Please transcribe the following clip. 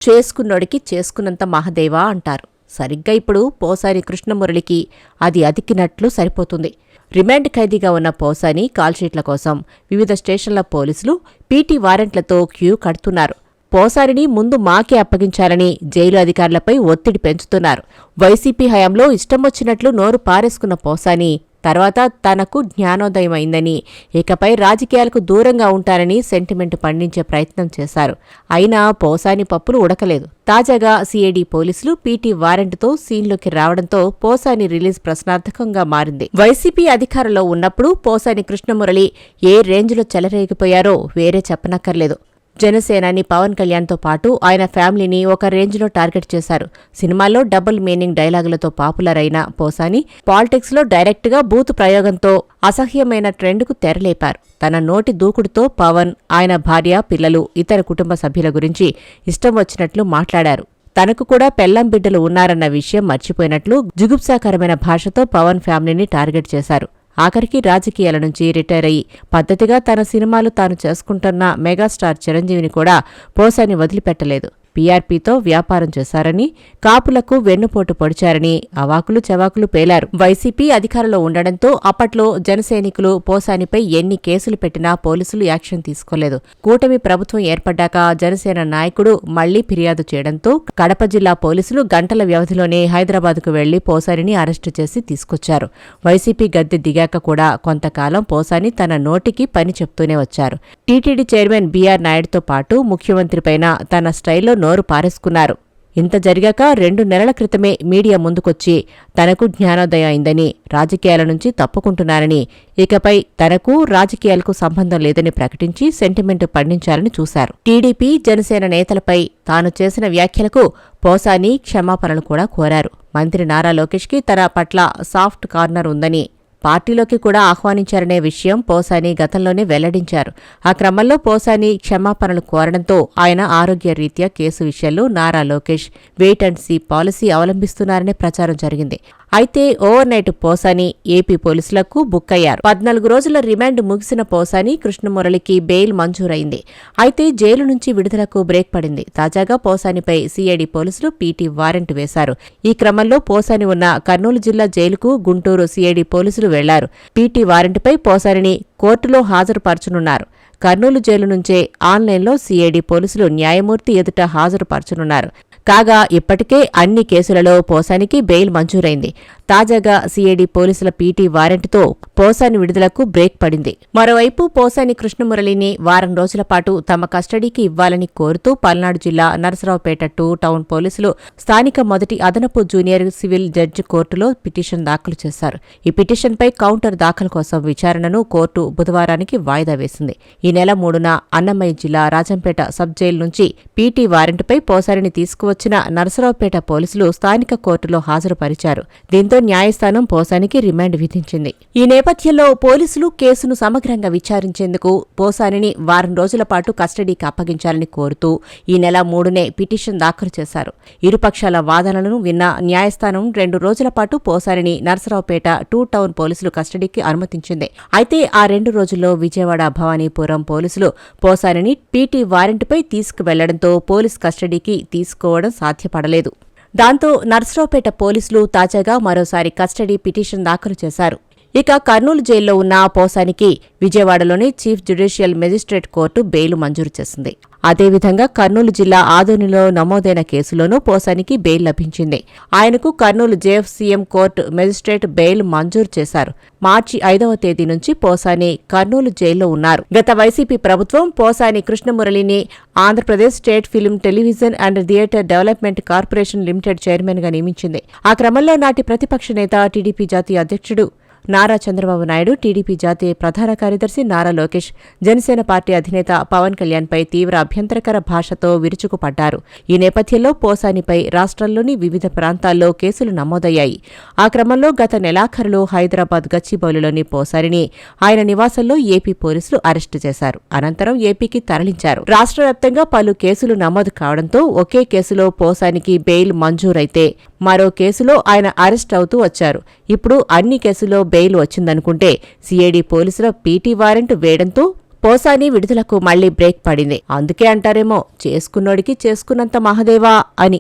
చేసుకున్నోడికి చేసుకున్నంత మహదేవా అంటారు. సరిగ్గా ఇప్పుడు పోసాని కృష్ణమురళికి అది అతికినట్లు సరిపోతుంది. రిమాండ్ ఖైదీగా ఉన్న పోసాని కాల్షీట్ల కోసం వివిధ స్టేషన్ల పోలీసులు పీటీ వారెంట్లతో క్యూ కడుతున్నారు. పోసానిని ముందు మాకే అప్పగించాలని జైలు అధికారులపై ఒత్తిడి పెంచుతున్నారు. వైసీపీ హయాంలో ఇష్టమొచ్చినట్లు నోరు పారేసుకున్న పోసాని తర్వాత తనకు జ్ఞానోదయమైందని, ఇకపై రాజకీయాలకు దూరంగా ఉంటారని సెంటిమెంట్ పండించే ప్రయత్నం చేశారు. అయినా పోసాని పప్పులు ఉడకలేదు. తాజాగా సిఐడి పోలీసులు పీటీ వారెంట్తో సీన్లోకి రావడంతో పోసాని రిలీజ్ ప్రశ్నార్థకంగా మారింది. వైసీపీ అధికారంలో ఉన్నప్పుడు పోసాని కృష్ణమురళి ఏ రేంజ్లో చెలరేగిపోయారో వేరే చెప్పనక్కర్లేదు. జనసేనాని పవన్ కళ్యాణ్తో పాటు ఆయన ఫ్యామిలీని ఒక రేంజ్లో టార్గెట్ చేశారు. సినిమాల్లో డబుల్ మీనింగ్ డైలాగులతో పాపులర్ అయిన పోసాని పాలిటిక్స్లో డైరెక్ట్గా బూతు ప్రయోగంతో అసహ్యమైన ట్రెండ్కు తెరలేపారు. తన నోటి దూకుడుతో పవన్, ఆయన భార్య, పిల్లలు, ఇతర కుటుంబ సభ్యుల గురించి ఇష్టం వచ్చినట్లు మాట్లాడారు. తనకు కూడా పెళ్లం బిడ్డలు ఉన్నారన్న విషయం మర్చిపోయినట్లు జుగుప్సాకరమైన భాషతో పవన్ ఫ్యామిలీని టార్గెట్ చేశారు. ఆఖరికి రాజకీయాల నుంచి రిటైర్ అయ్యి పద్ధతిగా తన సినిమాలు తాను చేసుకుంటున్న మెగాస్టార్ చిరంజీవిని కూడా పోసాని వదిలిపెట్టలేదు. పీఆర్పీతో వ్యాపారం చేశారని, కాపులకు వెన్నుపోటు పొడిచారని అవాకులు చవాకులు పేలారు. వైసీపీ అధికారంలో ఉండడంతో అప్పట్లో జనసైనికులు పోసానిపై ఎన్ని కేసులు పెట్టినా పోలీసులు యాక్షన్ తీసుకోలేదు. కూటమి ప్రభుత్వం ఏర్పడ్డాక జనసేన నాయకుడు మళ్లీ ఫిర్యాదు చేయడంతో కడప జిల్లా పోలీసులు గంటల వ్యవధిలోనే హైదరాబాద్కు వెళ్లి పోసానిని అరెస్టు చేసి తీసుకొచ్చారు. వైసీపీ గద్దె దిగాక కూడా కొంతకాలం పోసాని తన నోటికి పని చెప్తూనే వచ్చారు. టీటీడీ చైర్మన్ బీఆర్ నాయుడుతో పాటు ముఖ్యమంత్రిపైన తన స్టైల్లో నోరు పారేసుకున్నారు. ఇంత జరిగాక 2 నెలల క్రితమే మీడియా ముందుకొచ్చి తనకు జ్ఞానోదయం అయిందని, రాజకీయాల నుంచి తప్పుకుంటున్నారని, ఇకపై తనకు రాజకీయాలకు సంబంధం లేదని ప్రకటించి సెంటిమెంట్ పండించాలని చూశారు. టీడీపీ, జనసేన నేతలపై తాను చేసిన వ్యాఖ్యలకు పోసాని క్షమాపణలు కూడా కోరారు. మంత్రి నారా లోకేష్కి తన పట్ల సాఫ్ట్ కార్నర్ ఉందని, పార్టీలోకి కూడా ఆహ్వానించారనే విషయం పోసాని గతంలోనే వెల్లడించారు. ఆ క్రమంలో పోసాని క్షమాపణలు కోరడంతో ఆయన ఆరోగ్య రీత్యా కేసు విషయంలో Nara Lokesh wait and see policy అవలంబిస్తున్నారనే ప్రచారం జరిగింది. అయితే ఓవర్ నైట్ పోసాని ఏపీ పోలీసులకు బుక్ అయ్యారు. 14 రోజుల రిమాండ్ ముగిసిన పోసాని కృష్ణమురళికి బెయిల్ మంజూరైంది. అయితే జైలు నుంచి విడుదలకు బ్రేక్ పడింది. తాజాగా పోసానిపై సిఐడి పోలీసులు పీటీ వారెంట్ వేశారు. ఈ క్రమంలో పోసాని ఉన్న కర్నూలు జిల్లా జైలుకు గుంటూరు సిఐడి పోలీసులు వెళ్లారు. పీటీ వారెంట్పై పోసానిని కోర్టులో హాజరుపరచనున్నారు. కర్నూలు జైలు నుంచే ఆన్లైన్లో సిఐడి పోలీసులు న్యాయమూర్తి ఎదుట హాజరుపరచనున్నారు. కాగా ఇప్పటికే అన్ని కేసులలో పోసానికి బెయిల్ మంజూరైంది. తాజాగా సిఐడి పోలీసుల పీటీ వారెంట్తో పోసాని విడుదలకు బ్రేక్ పడింది. మరోవైపు పోసాని కృష్ణమురళిని వారం రోజుల పాటు తమ కస్టడీకి ఇవ్వాలని కోరుతూ పల్నాడు జిల్లా నరసరావుపేట 2 టౌన్ పోలీసులు స్థానిక మొదటి అదనపు జూనియర్ సివిల్ జడ్జి కోర్టులో పిటిషన్ దాఖలు చేశారు. ఈ పిటిషన్పై కౌంటర్ దాఖలు కోసం విచారణను కోర్టు బుధవారానికి వాయిదా వేసింది. ఈ నెల 3న అన్నమయ్య జిల్లా రాజంపేట సబ్ జైలు నుంచి పీటీ వారెంట్పై పోసానిని తీసుకువచ్చిన నరసరావుపేట పోలీసులు స్థానిక కోర్టులో హాజరుపరిచారు. దీంతో న్యాయస్థానం పోసానికి రిమాండ్ విధించింది. ఈ నేపథ్యంలో పోలీసులు కేసును సమగ్రంగా విచారించేందుకు పోసానిని వారం రోజుల పాటు కస్టడీకి అప్పగించాలని కోరుతూ ఈ నెల 3నే పిటిషన్ దాఖలు చేశారు. ఇరుపక్షాల వాదనలను విన్న న్యాయస్థానం 2 రోజుల పాటు పోసానిని నరసరావుపేట 2 టౌన్ పోలీసులు కస్టడీకి అనుమతించింది. అయితే ఆ 2 రోజుల్లో విజయవాడ, భవానీపురం పోలీసులు పోసానిని పీటీ వారెంట్పై తీసుకువెళ్లడంతో పోలీస్ కస్టడీకి తీసుకోవడం సాధ్యపడలేదు. దాంతో నర్సరావుపేట పోలీసులు తాజాగా మరోసారి కస్టడీ పిటిషన్ దాఖలు చేశారు. ఇక కర్నూలు జైల్లో ఉన్న పోసానికి విజయవాడలోని chief judicial magistrate court bail మంజూరు చేసింది. అదేవిధంగా కర్నూలు జిల్లా ఆదోనిలో నమోదైన కేసులోనూ పోసానికి బెయిల్ లభించింది. ఆయనకు Kurnool JFCM court magistrate bail మంజూరు చేశారు. మార్చి 5వ తేదీ నుంచి పోసాని కర్నూలు జైల్లో ఉన్నారు. గత వైసీపీ ప్రభుత్వం పోసాని కృష్ణమురళిని Andhra Pradesh state film, television and theatre development corporation limited chairman గా నియమించింది. ఆ క్రమంలో నాటి ప్రతిపక్ష నేత, టీడీపీ జాతీయ అధ్యక్షుడు నారా చంద్రబాబు నాయుడు, టీడీపీ జాతీయ ప్రధాన కార్యదర్శి నారా లోకేష్, జనసేన పార్టీ అధినేత పవన్ కళ్యాణ్పై తీవ్ర అభ్యంతరకర భాషతో విరుచుకుపడ్డారు. ఈ నేపథ్యంలో పోసానిపై రాష్ట్రంలోని వివిధ ప్రాంతాల్లో కేసులు నమోదయ్యాయి. ఆ క్రమంలో గత నెలాఖరులో హైదరాబాద్ గచ్చిబౌలిలోని పోసానిని ఆయన నివాసంలో ఏపీ పోలీసులు అరెస్టు చేశారు. అనంతరం ఏపీకి తరలించారు. రాష్ట్ర వ్యాప్తంగా పలు కేసులు నమోదు కావడంతో ఒకే కేసులో పోసానికి బెయిల్ మంజూరైతే మరో కేసులో ఆయన అరెస్ట్ అవుతూ వచ్చారు. ఇప్పుడు అన్ని కేసుల్లో బెయిల్ వచ్చిందనుకుంటే సిఐడి పోలీసుల పీటీ వారెంట్ వేయడంతో పోసాని విడుదలకు మళ్లీ బ్రేక్ పడింది. అందుకే అంటారేమో చేసుకున్నోడికి చేసుకున్నంత మహదేవా అని.